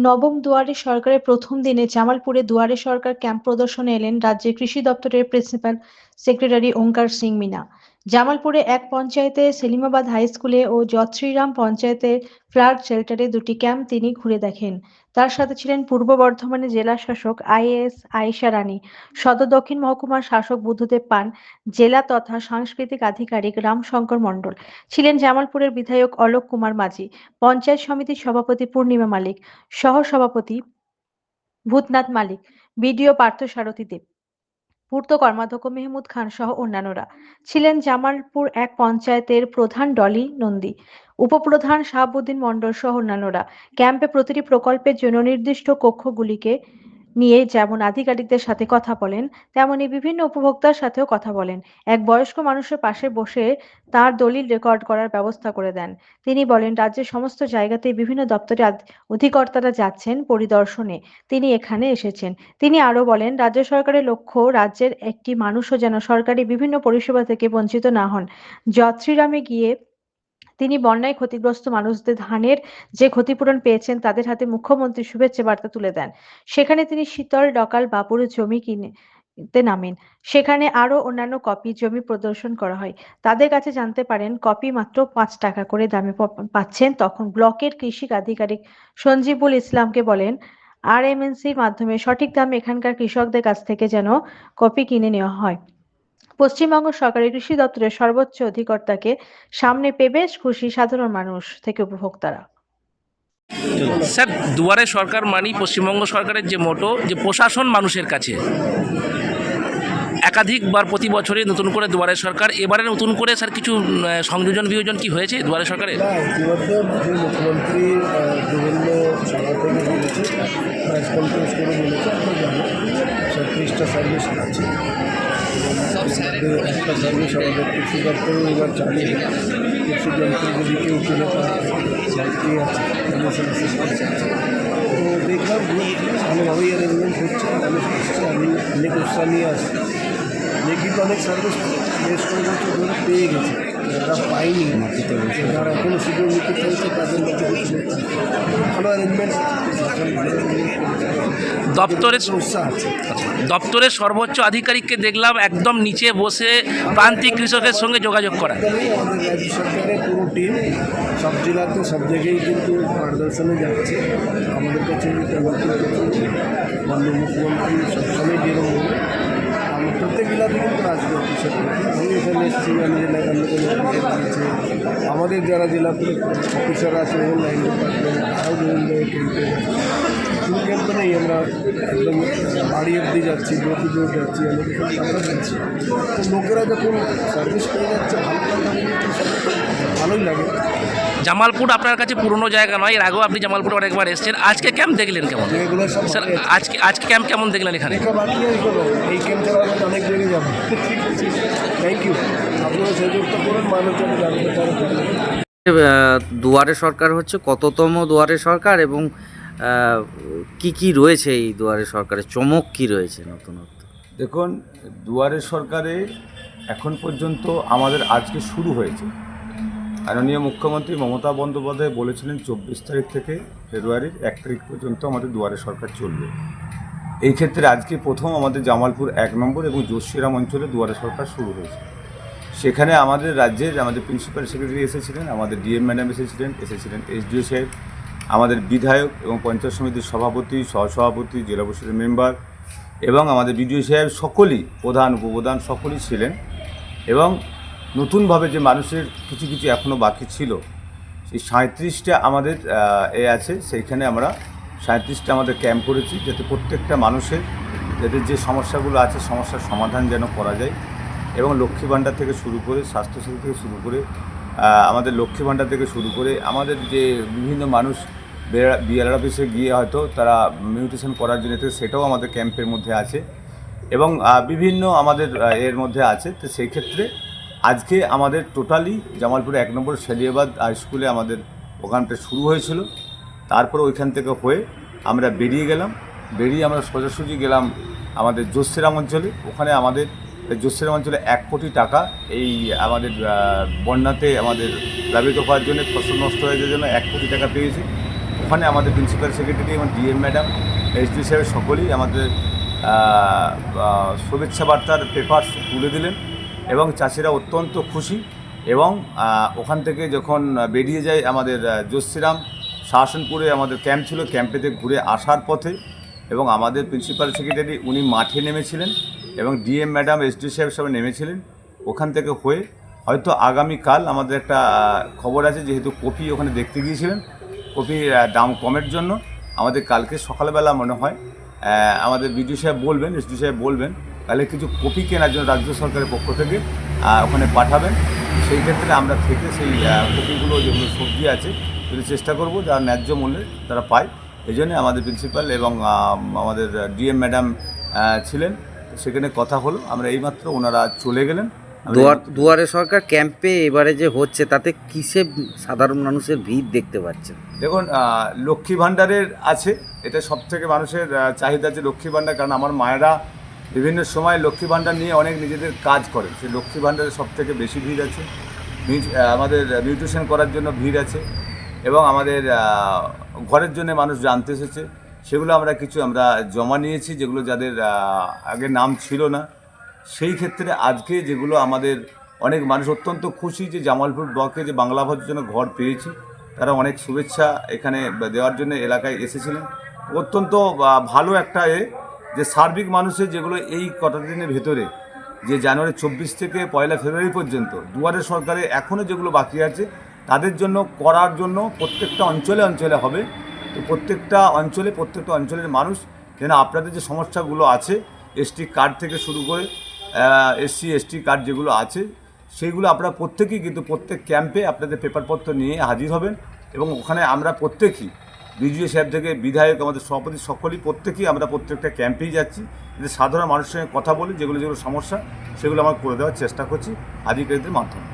নবম দুয়ারে সরকারের প্রথম দিনে জামালপুরে দুয়ারে সরকার ক্যাম্প পরিদর্শনে এলেন রাজ্যের কৃষি দপ্তরের প্রিন্সিপাল সেক্রেটারি ওঙ্কার সিং মিনা। জামালপুরে এক পঞ্চায়েতে, সেলিমাবাদ হাই স্কুলে ও যৎশ্রীরাম পঞ্চায়েতের ফ্লাড শেল্টারে দুটি ক্যাম্প তিনি ঘুরে দেখেন। তার সাথে ছিলেন পূর্ব বর্ধমানের জেলা শাসক আইএএস আয়েশা রানী, সদর দক্ষিণ মহকুমার শাসক বুদ্ধদেব পান, জেলা তথা সাংস্কৃতিক আধিকারিক রামশঙ্কর মণ্ডল, ছিলেন জামালপুরের বিধায়ক অলোক কুমার মাঝি, পঞ্চায়েত সমিতির সভাপতি পূর্ণিমা মালিক, সহ-সভাপতি ভূতনাথ মালিক, বিডিও পার্থসারথী দেব, পূর্ত কর্মাধ্যক্ষ মেহমুদ খান সহ অন্যান্যরা। ছিলেন জামালপুর এক পঞ্চায়েতের প্রধান ডলি নন্দী, উপপ্রধান শাহাবুদ্দিন মণ্ডল সহ অন্যান্যরা। ক্যাম্পে প্রতিটি প্রকল্পের জন্য নির্দিষ্ট কক্ষগুলিকে নিয়ে যেমন আধিকারিকদের সাথে কথা বলেন, তেমনি বিভিন্ন উপভোক্তার সাথেও কথা বলেন। এক বয়স্ক মানুষের পাশে বসে তার দলিল রেকর্ড করার ব্যবস্থা করে দেন। তিনি বলেন, রাজ্যের সমস্ত জায়গাতেই বিভিন্ন দপ্তরে অধিকর্তারা যাচ্ছেন পরিদর্শনে, তিনি এখানে এসেছেন। তিনি আরো বলেন, রাজ্য সরকারের লক্ষ্য রাজ্যের একটি মানুষও যেন সরকারি বিভিন্ন পরিষেবা থেকে বঞ্চিত না হন। যৎশ্রীরামে গিয়ে তিনি বন্যায় ক্ষতিগ্রস্ত মানুষদের ধানের যে ক্ষতিপূরণ পেয়েছেন তাদের হাতে মুখ্যমন্ত্রীর শুভেচ্ছা বার্তা তুলে দেন। সেখানে তিনি শীতল ডকাল বাবুর জমি কিনতে নামেন। সেখানে আরো অন্যান্য কপি জমি প্রদর্শন করা হয়। তাদের কাছে জানতে পারেন কপি মাত্র 5 টাকা করে দামে পাচ্ছেন। তখন ব্লকের কৃষি আধিকারিক সঞ্জীবুল ইসলামকে বলেন, আরএমএনসির মাধ্যমে সঠিক দামে এখানকার কৃষকদের কাছ থেকে যেন কপি কিনে নেওয়া হয়। পশ্চিমবঙ্গ সরকারের কৃষি দপ্তরের সর্বোচ্চ অধিকর্তাকে সামনে পেয়ে বেশ খুশি সাধারণ মানুষ থেকে উপভোক্তারা। স্যার, দুয়ারে সরকার মানেই পশ্চিমবঙ্গ সরকারের যে মোটো, যে প্রশাসন মানুষের কাছে, একাধিকবার প্রতি বছরই নতুন করে দুয়ারে সরকার, এবারে নতুন করে স্যার কিছু সংযোজন বিয়োজন কি হয়েছে দুয়ারে সরকারে? না, ইতিমধ্যে মুখ্যমন্ত্রী বিভিন্ন সভা থেকে বলেছে, প্রেস কনফারেন্স করে বলেছে, আমরা জানি 36টা সার্ভিস আছে। একটা সার্ভিস আমাদের কৃষি দপ্তরেও এবার চালু, কৃষি যন্ত্রগুলিকেও কিনে তার দায়িত্বে আছে, আছে। তো দেখলাম ভালোভাবেই অ্যারেঞ্জমেন্ট হচ্ছে, মানুষ আসছে, আমি অনেক উৎসাহ নিয়ে আসছি। দেখি তো অনেক সার্ভিস বেশ কয়েক বছর ধরে পেয়ে গেছে, যারা পায়নি, যারা এখনও সুযোগ নিতে চাইছে তাদের মধ্যে ভালো অ্যারেঞ্জমেন্ট দপ্তরের উৎসাহ আছে। দপ্তরের সর্বোচ্চ আধিকারিককে দেখলাম একদম নিচে বসে প্রান্তিক কৃষকের সঙ্গে যোগাযোগ করা। আমাদের রাজ্য সরকারের পুরো টিম সব জেলাতে সব জায়গায় কিন্তু পরিদর্শনে যাচ্ছে। আমাদের কাছে মাননীয় মুখ্যমন্ত্রী সবসময় যেরকম বলে, আমি প্রত্যেক জেলাতে কিন্তু আসবে অফিসের। আমি এখানে এসেছি, আমি জেলা দিয়েছে, আমাদের যারা জেলা অফিসার আছে লাইন ডিপার্টমেন্ট, তারাও বিভিন্ন ক্যাম্পে, শুধু ক্যাম্পে নেই, আমরা একদম বাড়ি অব্দি যাচ্ছি, ডোর টু ডোর যাচ্ছি, আমাদের আমরা যাচ্ছি। তো লোকেরা যখন সার্ভিস পেয়ে যাচ্ছে, ভালোই লাগে। জামালপুর আপনার কাছে পুরনো জায়গা নয়, এর আগেও আপনি জামালপুরে অনেকবার এসেছেন। আজকে ক্যাম্প দেখলেন কেমন স্যার? আজকে ক্যাম্প কেমন দেখলেন এখানে? বাকি এই ক্যাম্প চালানো অনেক বেড়ে যাবে। থ্যাংক ইউ, আপনারা সহযোগিতা করুন, মানুষ যেন জানতে পারে। দুয়ারে সরকার হচ্ছে কততম দুয়ারে সরকার এবং কি কি রয়েছে এই দুয়ারে সরকারের চমক কি রয়েছে নতুনত্ব? দেখুন, দুয়ারে সরকারে এখন পর্যন্ত আমাদের আজকে শুরু হয়েছে। মাননীয় মুখ্যমন্ত্রী মমতা বন্দ্যোপাধ্যায় বলেছিলেন 24 তারিখ থেকে ফেব্রুয়ারির 1 তারিখ পর্যন্ত আমাদের দুয়ারে সরকার চলবে। এই ক্ষেত্রে আজকে প্রথম আমাদের জামালপুর 1 নম্বর এবং যশোরাম অঞ্চলে দুয়ারে সরকার শুরু হয়েছে। সেখানে আমাদের রাজ্যের আমাদের প্রিন্সিপাল সেক্রেটারি এসেছিলেন, আমাদের ডিএম ম্যাডাম এসেছিলেন এসডিও সাহেব, আমাদের বিধায়ক এবং পঞ্চায়েত সমিতির সভাপতি, সহসভাপতি, জেলা পরিষদের মেম্বার এবং আমাদের বিডিও সাহেব, সকলেই প্রধান উপপ্রধান সকলেই ছিলেন। এবং নতুনভাবে যে মানুষের কিছু কিছু এখনও বাকি ছিল, সেই 37টা আমাদের আছে, সেইখানে আমরা 37টা আমাদের ক্যাম্প করেছি, যাতে প্রত্যেকটা মানুষের যাতে যে সমস্যাগুলো আছে সমস্যার সমাধান যেন করা যায়। এবং লক্ষ্মী ভাণ্ডার থেকে শুরু করে, স্বাস্থ্যসাথী থেকে শুরু করে, আমাদের লক্ষ্মী ভাণ্ডার থেকে শুরু করে আমাদের যে বিভিন্ন মানুষ বিএলআর অফিসে গিয়ে হয়তো তারা মিউটেশন করার জন্য, সেটাও আমাদের ক্যাম্পের মধ্যে আছে এবং বিভিন্ন আমাদের এর মধ্যে আছে। তো সেই ক্ষেত্রে আজকে আমাদের টোটালি জামালপুরে 1 নম্বর সেলিয়াবাদ হাই স্কুলে আমাদের ওখানটা শুরু হয়েছিল। তারপরে ওইখান থেকে হয়ে আমরা বেরিয়ে আমরা সোজাসুজি গেলাম আমাদের যশোরাম অঞ্চলে। ওখানে আমাদের যশোরাম অঞ্চলে 1 কোটি টাকা এই আমাদের বন্যাতে আমাদের প্লাবিত হওয়ার জন্য, ফসল নষ্ট হয়ে যাওয়ার জন্য 1 কোটি টাকা পেয়েছি। ওখানে আমাদের প্রিন্সিপাল সেক্রেটারি এবং ডিএম ম্যাডাম এসডি সাহেব সকলেই আমাদের শুভেচ্ছা বার্তার পেপার তুলে দিলেন এবং চাষিরা অত্যন্ত খুশি। এবং ওখান থেকে যখন বেরিয়ে যায় আমাদের জোশিরাম শাসনপুরে আমাদের ক্যাম্প ছিল, ক্যাম্পেতে ঘুরে আসার পথে এবং আমাদের প্রিন্সিপাল সেক্রেটারি উনি মাঠে নেমেছিলেন এবং ডিএম ম্যাডাম এসডি সাহেব সবাই নেমেছিলেন। ওখান থেকে হয়ে হয়তো আগামীকাল আমাদের একটা খবর আছে, যেহেতু কপি ওখানে দেখতে গিয়েছিলেন, কপির দাম কমের জন্য আমাদের কালকে সকালবেলা মনে হয় আমাদের বিডিও সাহেব বলবেন, এসডি সাহেব বলবেন, তাহলে কিছু কপি কেনার জন্য রাজ্য সরকারের পক্ষ থেকে ওখানে পাঠাবেন। সেই ক্ষেত্রে আমরা থেকে সেই কপিগুলো যেগুলো সবজি আছে যদি চেষ্টা করব যারা ন্যায্য মূল্যে তারা পায়। এই জন্যে আমাদের প্রিন্সিপাল এবং আমাদের ডিএম ম্যাডাম ছিলেন, সেখানে কথা হলো। আমরা এইমাত্র ওনারা চলে গেলেন। দুয়ারে সরকার ক্যাম্পে এবারে যে হচ্ছে তাতে কিসে সাধারণ মানুষের ভিড় দেখতে পাচ্ছেন? দেখুন, লক্ষ্মী ভাণ্ডারের আছে, এটা সবথেকে মানুষের চাহিদা আছে লক্ষ্মী ভাণ্ডার, কারণ আমার মায়েরা বিভিন্ন সময় লক্ষ্মী ভাণ্ডার নিয়ে অনেক নিজেদের কাজ করে। সেই লক্ষ্মী ভাণ্ডারের সবথেকে বেশি ভিড় আছে। আমাদের নিউট্রিশন করার জন্য ভিড় আছে এবং আমাদের ঘরের জন্য মানুষ জানতে এসেছে, সেগুলো আমরা কিছু জমা নিয়েছি, যেগুলো যাদের আগে নাম ছিল না। সেই ক্ষেত্রে আজকে যেগুলো আমাদের অনেক মানুষ অত্যন্ত খুশি যে জামালপুর ব্লকে যে বাংলা ভাষার জন্য ঘর পেয়েছি, তারা অনেক শুভেচ্ছা এখানে দেওয়ার জন্য এলাকায় এসেছিলেন। অত্যন্ত ভালো একটা যে সার্বিক মানুষের যেগুলো এই কটা দিনের ভেতরে, যে জানুয়ারি 24 থেকে 1 ফেব্রুয়ারি পর্যন্ত দুয়ারে সরকারে এখনও যেগুলো বাকি আছে তাদের জন্য করার জন্য প্রত্যেকটা অঞ্চলে অঞ্চলে হবে। তো প্রত্যেকটা অঞ্চলের মানুষ যেন আপনাদের যে সমস্যাগুলো আছে এসটি কার্ড থেকে শুরু করে এসসি এসটি কার্ড যেগুলো আছে সেইগুলো আপনারা প্রত্যেকেই কিন্তু প্রত্যেক ক্যাম্পে আপনাদের পেপারপত্র নিয়ে হাজির হবেন। এবং ওখানে আমরা প্রত্যেকেই বিডিও সাহেব থেকে বিধায়ক আমাদের সভাপতি সকলেই প্রত্যেকেই আমরা প্রত্যেকটা ক্যাম্পেই যাচ্ছি, যাতে সাধারণ মানুষের সঙ্গে কথা বলে যেগুলো সমস্যা সেগুলো আমরা করে দেওয়ার চেষ্টা করছি আধিকারিকদের মাধ্যমে।